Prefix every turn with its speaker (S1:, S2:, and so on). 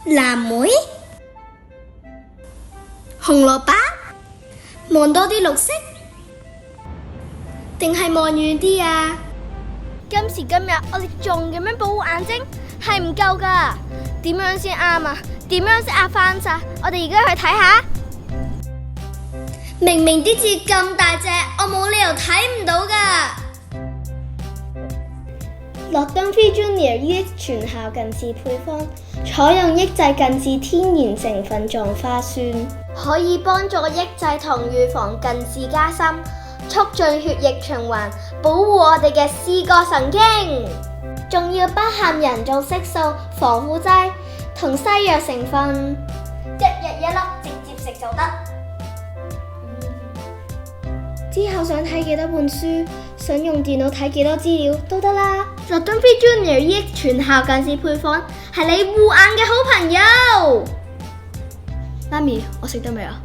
S1: 藍莓、紅蘿蔔，望多啲綠色，定係望遠啲啊？
S2: 今時今日我哋仲咁樣保護眼睛係唔夠噶，點樣先啱啊？點樣先壓翻晒？我哋而家去睇下。
S1: 明明啲字咁大隻，我冇理由睇唔到噶。
S3: 諾登菲 Junior EX 全效近視配方，採用抑制近視天然成分狀花酸，
S2: 可以幫助抑制同預防近視加深，促進血液循環，保護我哋嘅視覺神經。
S3: 仲要不含人造色素、防腐劑同西藥成分，
S2: 一日一粒，直接食就得。
S3: 之後想睇幾多本書，想用電腦睇幾多資料都得啦。
S2: 諾登菲 Junior EX 全效近視配方係你護眼嘅好朋友。
S4: 媽咪，我食得未啊？